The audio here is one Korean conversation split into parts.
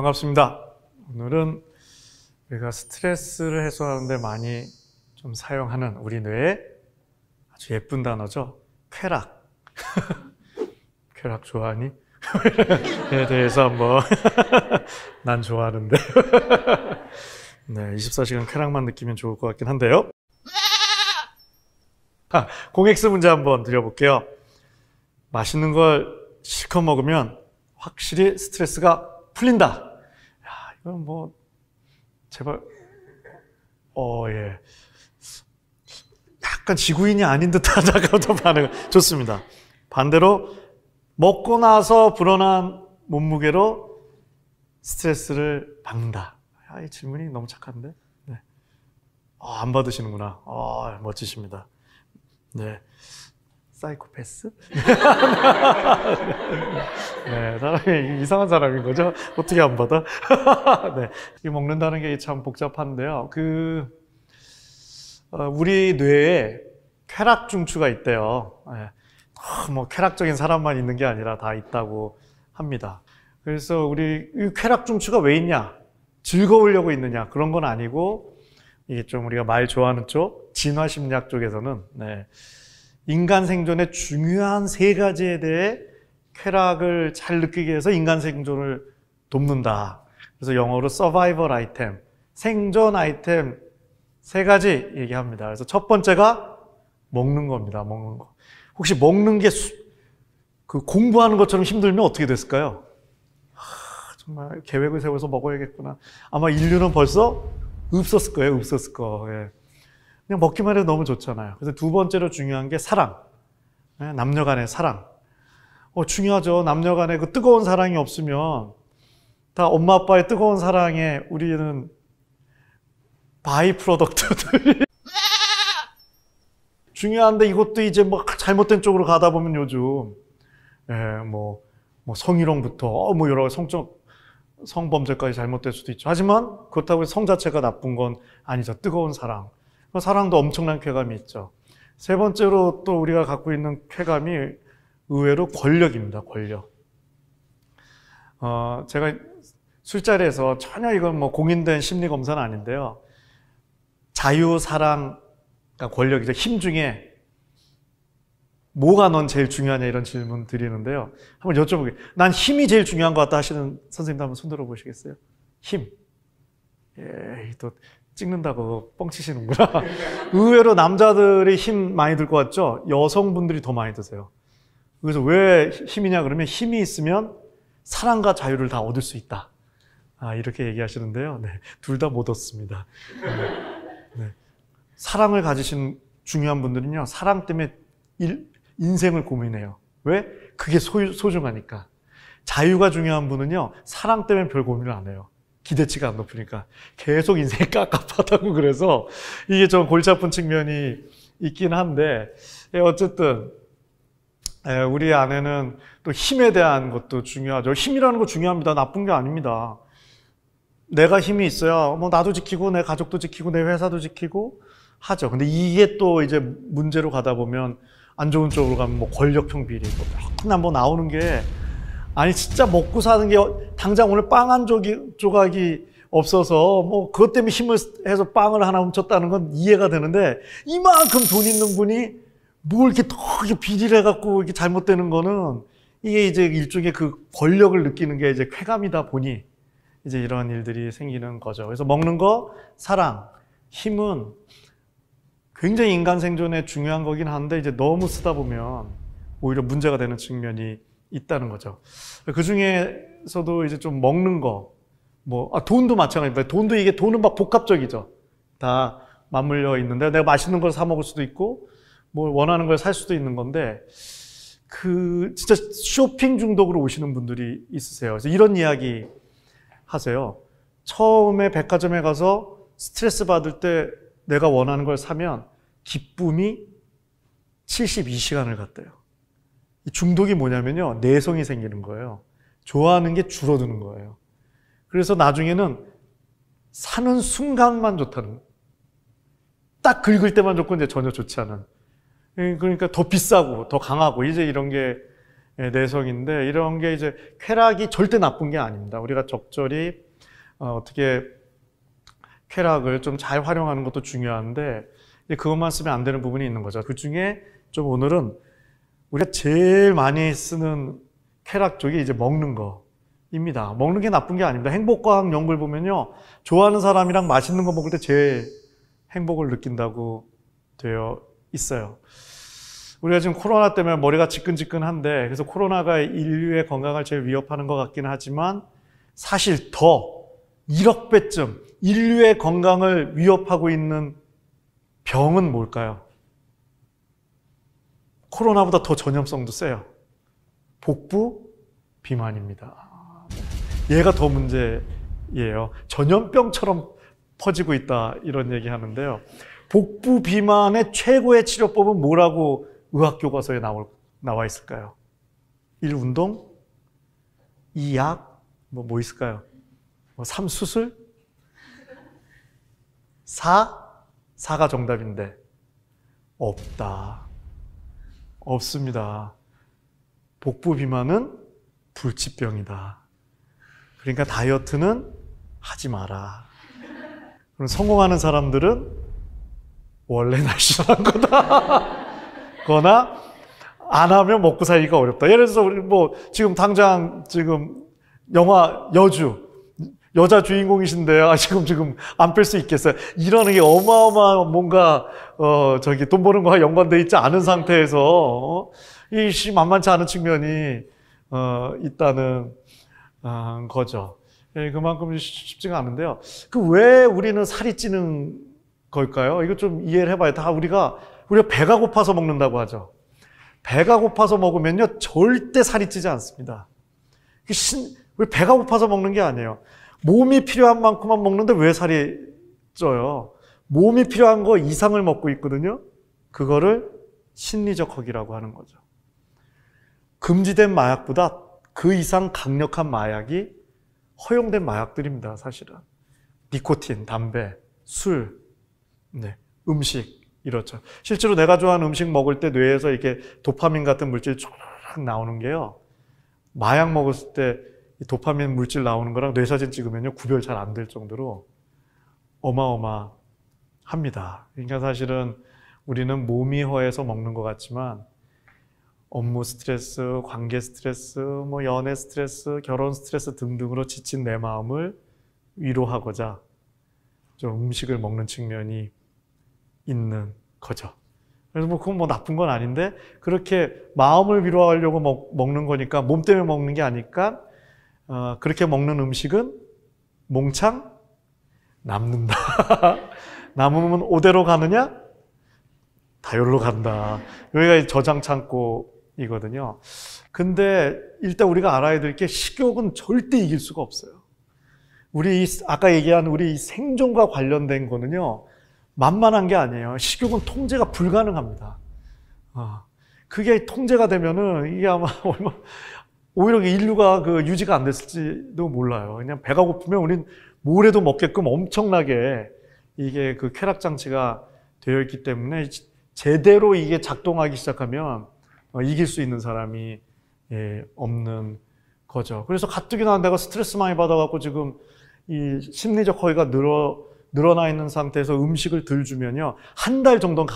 반갑습니다. 오늘은 우리가 스트레스를 해소하는데 많이 좀 사용하는 우리 뇌의 아주 예쁜 단어죠. 쾌락. 쾌락 좋아하니? 에 대해서 한번 난 좋아하는데 네, 24시간 쾌락만 느끼면 좋을 것 같긴 한데요. 공엑스 문제 한번 드려볼게요. 맛있는 걸 실컷 먹으면 확실히 스트레스가 풀린다. 야, 이건 뭐 제발 예. 약간 지구인이 아닌 듯하다고 반응. 좋습니다. 반대로 먹고 나서 불어난 몸무게로 스트레스를 막는다. 야, 이 질문이 너무 착한데. 네. 안 받으시는구나. 멋지십니다. 네. 사이코패스? 네, 사람이 이상한 사람인 거죠? 어떻게 안 받아? 네. 이 먹는다는 게 참 복잡한데요. 우리 뇌에 쾌락 중추가 있대요. 네. 뭐 쾌락적인 사람만 있는 게 아니라 다 있다고 합니다. 그래서 우리 이 쾌락 중추가 왜 있냐? 즐거우려고 있느냐? 그런 건 아니고, 이게 좀 우리가 말 좋아하는 쪽, 진화심리학 쪽에서는, 네. 인간 생존의 중요한 3가지에 대해 쾌락을 잘 느끼게 해서 인간 생존을 돕는다. 그래서 영어로 survival item, 생존 아이템 3가지 얘기합니다. 그래서 첫 번째가 먹는 겁니다. 먹는 거. 혹시 먹는 게 공부하는 것처럼 힘들면 어떻게 됐을까요? 정말 계획을 세워서 먹어야겠구나. 아마 인류는 벌써 없었을 거예요. 없었을 거. 예. 그냥 먹기만 해도 너무 좋잖아요. 그래서 두 번째로 중요한 게 사랑. 남녀 간의 사랑. 중요하죠. 남녀 간의 그 뜨거운 사랑이 없으면 다 엄마 아빠의 뜨거운 사랑에 우리는 바이 프로덕트들이 중요한데 이것도 이제 뭐 잘못된 쪽으로 가다 보면 요즘 뭐 성희롱부터 뭐 여러 성범죄까지 잘못될 수도 있죠. 하지만 그렇다고 해서 성 자체가 나쁜 건 아니죠. 뜨거운 사랑. 사랑도 엄청난 쾌감이 있죠. 세 번째로 또 우리가 갖고 있는 쾌감이 의외로 권력입니다. 권력. 제가 술자리에서 전혀 이건 뭐 공인된 심리 검사는 아닌데요. 자유, 사랑, 그러니까 권력이죠. 힘 중에 뭐가 넌 제일 중요하냐 이런 질문 드리는데요. 한번 여쭤보게. 난 힘이 제일 중요한 것 같다 하시는 선생님도 한번 손 들어보시겠어요? 힘. 예, 또 찍는다고 뻥치시는구나. 의외로 남자들이 힘 많이 들 것 같죠? 여성분들이 더 많이 드세요. 그래서 왜 힘이냐 그러면 힘이 있으면 사랑과 자유를 다 얻을 수 있다. 이렇게 얘기하시는데요. 네, 둘 다 못 얻습니다. 네. 사랑을 가지신 중요한 분들은요. 사랑 때문에 인생을 고민해요. 왜? 그게 소중하니까. 자유가 중요한 분은요. 사랑 때문에 별 고민을 안 해요. 기대치가 안 높으니까 계속 인생이 깝깝하다고. 그래서 이게 좀 골치 아픈 측면이 있긴 한데 어쨌든 우리 안에는 또 힘에 대한 것도 중요하죠. 힘이라는 거 중요합니다. 나쁜 게 아닙니다. 내가 힘이 있어야 뭐 나도 지키고 내 가족도 지키고 내 회사도 지키고 하죠. 근데 이게 또 이제 문제로 가다 보면 안 좋은 쪽으로 가면 뭐 권력형 비리 맨날 뭐 나오는 게 아니 진짜 먹고 사는 게 당장 오늘 빵 한 조각이 없어서 뭐 그것 때문에 힘을 해서 빵을 하나 훔쳤다는 건 이해가 되는데 이만큼 돈 있는 분이 뭘 이렇게 더 비리를 해갖고 이렇게 잘못되는 거는 이게 이제 일종의 그 권력을 느끼는 게 이제 쾌감이다 보니 이제 이런 일들이 생기는 거죠. 그래서 먹는 거, 사랑, 힘은 굉장히 인간 생존에 중요한 거긴 한데 이제 너무 쓰다 보면 오히려 문제가 되는 측면이 있다는 거죠. 그 중에서도 이제 좀 먹는 거, 돈도 마찬가지입니다. 돈은 막 복합적이죠. 다 맞물려 있는데 내가 맛있는 걸 사 먹을 수도 있고, 뭘 원하는 걸 살 수도 있는 건데, 진짜 쇼핑 중독으로 오시는 분들이 있으세요. 그래서 이런 이야기 하세요. 처음에 백화점에 가서 스트레스 받을 때 내가 원하는 걸 사면 기쁨이 72시간을 갔대요. 이 중독이 뭐냐면요. 내성이 생기는 거예요. 좋아하는 게 줄어드는 거예요. 그래서 나중에는 사는 순간만 좋다는, 딱 긁을 때만 좋고 이제 전혀 좋지 않은. 그러니까 더 비싸고 더 강하고 이제 이런 게 내성인데 이런 게 이제 쾌락이 절대 나쁜 게 아닙니다. 우리가 적절히 어떻게 쾌락을 좀 잘 활용하는 것도 중요한데 그것만 쓰면 안 되는 부분이 있는 거죠. 그 중에 좀 오늘은 우리가 제일 많이 쓰는 쾌락 쪽이 이제 먹는 거입니다. 먹는 게 나쁜 게 아닙니다. 행복과학 연구를 보면요, 좋아하는 사람이랑 맛있는 거 먹을 때 제일 행복을 느낀다고 되어 있어요. 우리가 지금 코로나 때문에 머리가 지끈지끈한데, 그래서 코로나가 인류의 건강을 제일 위협하는 것 같기는 하지만 사실 더 1억 배쯤 인류의 건강을 위협하고 있는 병은 뭘까요? 코로나보다 더 전염성도 세요. 복부 비만입니다. 얘가 더 문제예요. 전염병처럼 퍼지고 있다 이런 얘기 하는데요. 복부 비만의 최고의 치료법은 뭐라고 의학 교과서에 나와 있을까요? 1. 운동, 2. 약, 뭐 있을까요? 3. 수술, 4가 정답인데 없다. 없습니다. 복부 비만은 불치병이다. 그러니까 다이어트는 하지 마라. 그럼 성공하는 사람들은 원래 날씬한 거다. 거나 안 하면 먹고 살기가 어렵다. 예를 들어서 우리 지금 당장 지금 영화 여자 주인공이신데 지금 안 뺄 수 있겠어요? 이러는 게 어마어마한 뭔가 돈 버는 거와 연관돼 있지 않은 상태에서 이 만만치 않은 측면이 있다는 거죠. 그만큼 쉽지가 않은데요. 왜 우리는 살이 찌는 걸까요? 이거 좀 이해를 해봐요. 다 우리가 배가 고파서 먹는다고 하죠. 배가 고파서 먹으면요 절대 살이 찌지 않습니다. 왜 배가 고파서 먹는 게 아니에요. 몸이 필요한 만큼만 먹는데 왜 살이 쪄요? 몸이 필요한 거 이상을 먹고 있거든요. 그거를 심리적 허기라고 하는 거죠. 금지된 마약보다 그 이상 강력한 마약이 허용된 마약들입니다. 사실은 니코틴, 담배, 술, 음식 이렇죠. 실제로 내가 좋아하는 음식 먹을 때 뇌에서 이렇게 도파민 같은 물질이 쫙 나오는 게요, 마약 먹었을 때 도파민 물질 나오는 거랑 뇌사진 찍으면요 구별 잘 안 될 정도로 어마어마합니다. 그러니까 사실은 우리는 몸이 허해서 먹는 것 같지만 업무 스트레스, 관계 스트레스, 연애 스트레스, 결혼 스트레스 등등으로 지친 내 마음을 위로하고자 좀 음식을 먹는 측면이 있는 거죠. 그래서 그건 나쁜 건 아닌데, 그렇게 마음을 위로하려고 먹는 거니까, 몸 때문에 먹는 게 아니까 그렇게 먹는 음식은 몽창 남는다. 남으면 오대로 가느냐? 다혈로 간다. 여기가 저장 창고이거든요. 근데 일단 우리가 알아야 될 게, 식욕은 절대 이길 수가 없어요. 아까 얘기한 우리 생존과 관련된 거는요, 만만한 게 아니에요. 식욕은 통제가 불가능합니다. 그게 통제가 되면은 이게 아마 오히려 인류가 유지가 안 됐을지도 몰라요. 그냥 배가 고프면 우린 뭐래도 먹게끔 엄청나게 이게 쾌락 장치가 되어 있기 때문에 제대로 이게 작동하기 시작하면 이길 수 있는 사람이 없는 거죠. 그래서 가뜩이나 내가 스트레스 많이 받아갖고 지금 이 심리적 허위가 늘어나 있는 상태에서 음식을 덜 주면요, 한 달 정도는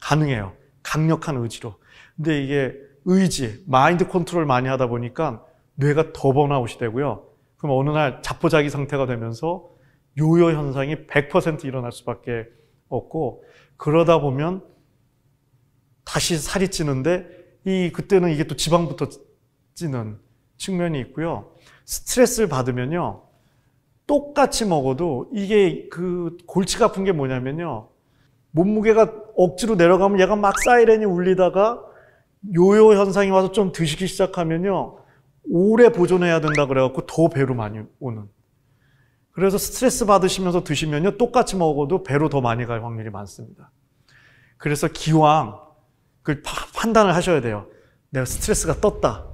가능해요. 강력한 의지로. 근데 이게 마인드 컨트롤 많이 하다 보니까 뇌가 더 번아웃이 되고요. 그럼 어느 날 자포자기 상태가 되면서 요요 현상이 100% 일어날 수밖에 없고, 그러다 보면 다시 살이 찌는데 그때는 이게 또 지방부터 찌는 측면이 있고요. 스트레스를 받으면요, 똑같이 먹어도 이게 골치가 아픈 게 뭐냐면요, 몸무게가 억지로 내려가면 얘가 막 사이렌이 울리다가 요요 현상이 와서 좀 드시기 시작하면요, 오래 보존해야 된다 그래갖고 더 배로 많이 오는. 그래서 스트레스 받으시면서 드시면요, 똑같이 먹어도 배로 더 많이 갈 확률이 많습니다. 그래서 기왕 판단을 하셔야 돼요. 내가 스트레스가 떴다.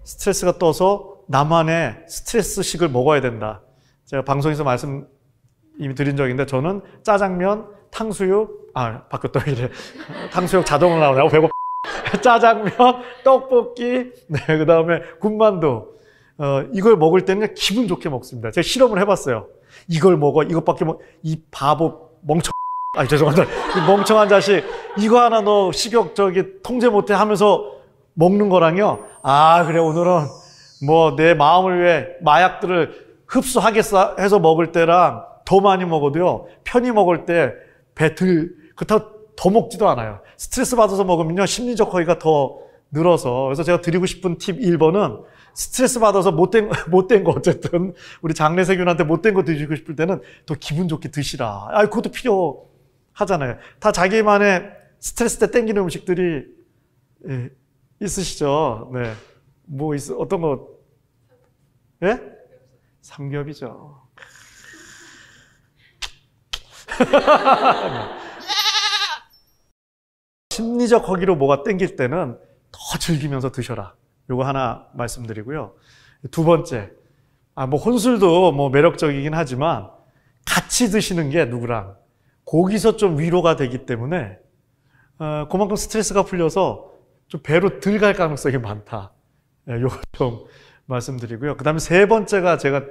스트레스가 떠서 나만의 스트레스식을 먹어야 된다. 제가 방송에서 말씀 이미 드린 적인데, 저는 짜장면, 탕수육, 바뀌었다 이래. 탕수육 자동으로 나오냐고 배고 짜장면, 떡볶이, 네, 그 다음에 군만두. 이걸 먹을 때는 기분 좋게 먹습니다. 제가 실험을 해봤어요. 이걸 먹어, 이것밖에 이 바보 멍청, 죄송합니다. 이 멍청한 자식, 이거 하나 너 식욕 통제 못해 하면서 먹는 거랑요. 그래, 오늘은 뭐 내 마음을 위해 마약들을 흡수하겠어 해서 먹을 때랑 더 많이 먹어도요. 편히 먹을 때 그렇다고 더 먹지도 않아요. 스트레스 받아서 먹으면요. 심리적 허위가 더 늘어서. 그래서 제가 드리고 싶은 팁 1번은 스트레스 받아서 못된 거 어쨌든 우리 장례세균한테 못된 거 드시고 싶을 때는 더 기분 좋게 드시라. 그것도 필요하잖아요. 다 자기만의 스트레스 때 땡기는 음식들이 있으시죠? 네. 어떤 거? 예? 삼겹이죠. 심리적 허기로 뭐가 땡길 때는 더 즐기면서 드셔라. 요거 하나 말씀드리고요. 두 번째, 혼술도 매력적이긴 하지만 같이 드시는 게 누구랑 거기서 좀 위로가 되기 때문에 그만큼 스트레스가 풀려서 좀 배로 덜 갈 가능성이 많다. 요거 좀 말씀드리고요. 그 다음에 세 번째가 제가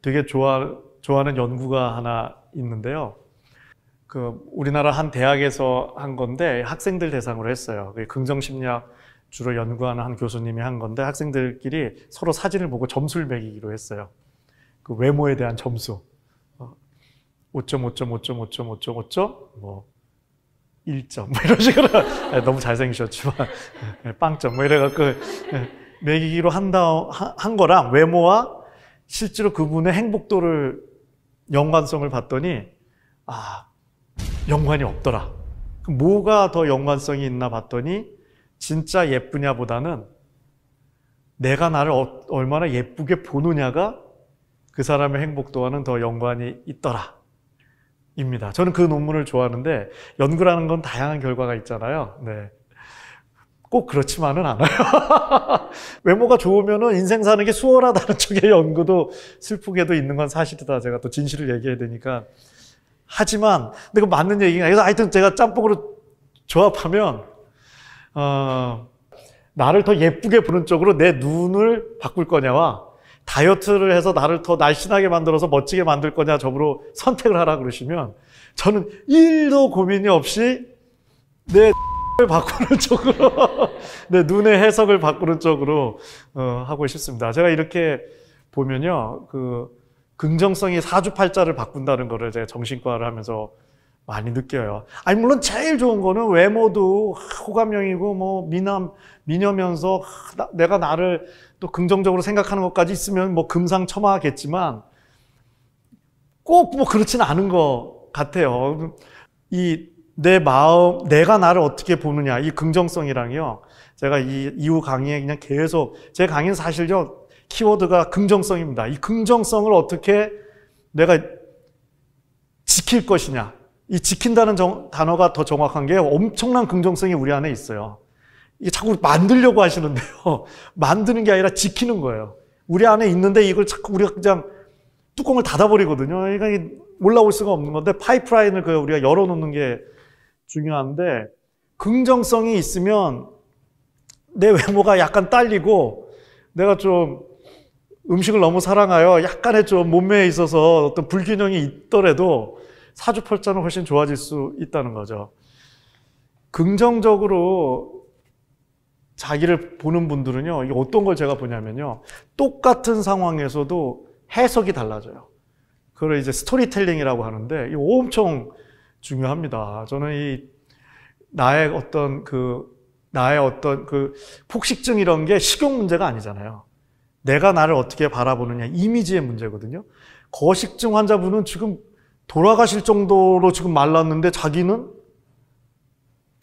되게 좋아하는 연구가 하나 있는데요. 우리나라 한 대학에서 한 건데 학생들 대상으로 했어요. 긍정심리학 주로 연구하는 한 교수님이 한 건데 학생들끼리 서로 사진을 보고 점수를 매기기로 했어요. 그 외모에 대한 점수. 5.5.5.5.5.5.5 1점 이런 식으로 너무 잘생기셨지만 빵점 이래갖고 매기기로 한 거랑 외모와 실제로 그분의 행복도를 연관성을 봤더니 연관이 없더라. 그럼 뭐가 더 연관성이 있나 봤더니 진짜 예쁘냐보다는 내가 나를 얼마나 예쁘게 보느냐가 그 사람의 행복도와는 더 연관이 있더라 입니다. 저는 그 논문을 좋아하는데 연구라는 건 다양한 결과가 있잖아요. 네. 꼭 그렇지만은 않아요. 외모가 좋으면 인생 사는 게 수월하다는 쪽의 연구도 슬프게도 있는 건 사실이다. 제가 또 진실을 얘기해야 되니까. 하지만 근데 그 맞는 얘기가 그래서 하여튼 제가 짬뽕으로 조합하면 나를 더 예쁘게 보는 쪽으로 내 눈을 바꿀 거냐와 다이어트를 해서 나를 더 날씬하게 만들어서 멋지게 만들 거냐 쪽으로 선택을 하라 그러시면 저는 1도 고민이 없이 내 을 바꾸는 쪽으로 내 눈의 해석을 바꾸는 쪽으로 하고 싶습니다. 제가 이렇게 보면요, 긍정성이 사주팔자를 바꾼다는 거를 제가 정신과를 하면서 많이 느껴요. 물론 제일 좋은 거는 외모도 호감형이고 미녀면서 내가 나를 또 긍정적으로 생각하는 것까지 있으면 금상첨화겠지만 꼭 그렇지는 않은 것 같아요. 내 마음, 내가 나를 어떻게 보느냐, 이 긍정성이랑요. 제가 이후 강의에 그냥 계속, 제 강의는 사실요, 키워드가 긍정성입니다. 이 긍정성을 어떻게 내가 지킬 것이냐. 이 지킨다는 단어가 더 정확한 게 엄청난 긍정성이 우리 안에 있어요. 이게 자꾸 만들려고 하시는데요. 만드는 게 아니라 지키는 거예요. 우리 안에 있는데 이걸 자꾸 우리가 그냥 뚜껑을 닫아버리거든요. 그러니까 올라올 수가 없는 건데 파이프라인을 우리가 열어놓는 게 중요한데 긍정성이 있으면 내 외모가 약간 딸리고 내가 좀 음식을 너무 사랑하여 약간의 좀 몸매에 있어서 어떤 불균형이 있더라도 사주팔자는 훨씬 좋아질 수 있다는 거죠. 긍정적으로 자기를 보는 분들은요, 이게 어떤 걸 제가 보냐면요, 똑같은 상황에서도 해석이 달라져요. 그걸 이제 스토리텔링이라고 하는데, 이거 엄청 중요합니다. 저는 나의 어떤 폭식증 이런 게 식욕 문제가 아니잖아요. 내가 나를 어떻게 바라보느냐, 이미지의 문제거든요. 거식증 환자분은 지금 돌아가실 정도로 지금 말랐는데 자기는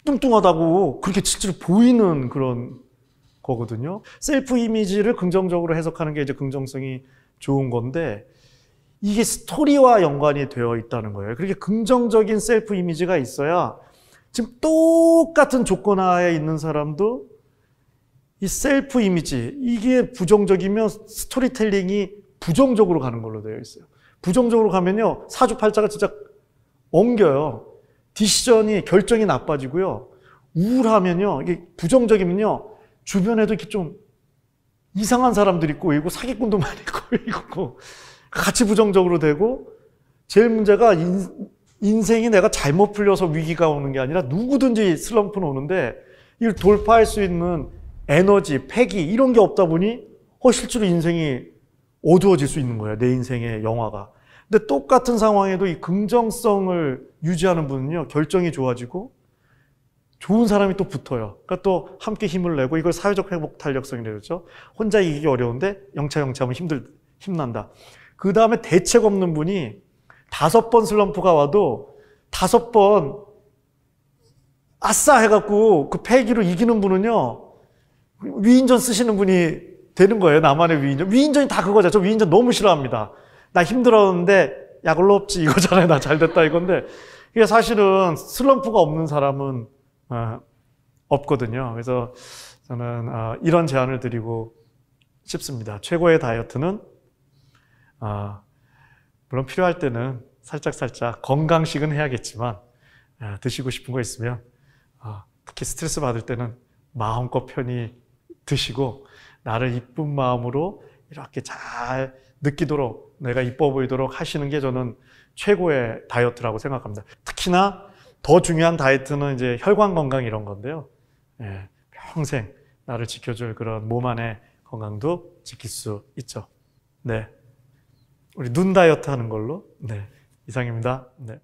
뚱뚱하다고 그렇게 실제로 보이는 그런 거거든요. 셀프 이미지를 긍정적으로 해석하는 게 이제 긍정성이 좋은 건데, 이게 스토리와 연관이 되어 있다는 거예요. 그렇게 긍정적인 셀프 이미지가 있어야 지금 똑같은 조건 하에 있는 사람도 이 셀프 이미지, 이게 부정적이면 스토리텔링이 부정적으로 가는 걸로 되어 있어요. 부정적으로 가면요, 사주팔자가 진짜 엉겨요. 결정이 나빠지고요. 우울하면요, 이게 부정적이면요, 주변에도 이렇게 좀 이상한 사람들이 꼬이고 사기꾼도 많이 꼬이고 같이 부정적으로 되고, 제일 문제가 인생이 내가 잘못 풀려서 위기가 오는 게 아니라 누구든지 슬럼프는 오는데 이걸 돌파할 수 있는 에너지, 패기 이런 게 없다 보니 실제로 인생이 어두워질 수 있는 거예요. 내 인생의 영화가. 근데 똑같은 상황에도 이 긍정성을 유지하는 분은요, 결정이 좋아지고 좋은 사람이 또 붙어요. 그러니까 또 함께 힘을 내고, 이걸 사회적 회복 탄력성이라고 그러죠. 혼자 이기기 어려운데 영차영차하면 힘난다. 그 다음에 대책 없는 분이 5번 슬럼프가 와도 5번 아싸 해갖고 그 패기로 이기는 분은요, 위인전 쓰시는 분이 되는 거예요. 나만의 위인전. 위인전이 다 그거죠. 저 위인전 너무 싫어합니다. 나 힘들었는데 약올로 없지 이거잖아요. 나 잘됐다 이건데, 이게 사실은 슬럼프가 없는 사람은 없거든요. 그래서 저는 이런 제안을 드리고 싶습니다. 최고의 다이어트는 물론 필요할 때는 살짝 건강식은 해야겠지만, 드시고 싶은 거 있으면 특히 스트레스 받을 때는 마음껏 편히 드시고, 나를 이쁜 마음으로 이렇게 잘 느끼도록, 내가 이뻐 보이도록 하시는 게 저는 최고의 다이어트라고 생각합니다. 특히나 더 중요한 다이어트는 이제 혈관 건강 이런 건데요. 평생 나를 지켜줄 그런 몸 안의 건강도 지킬 수 있죠. 네. 우리 눈 다이어트 하는 걸로. 네. 이상입니다. 네.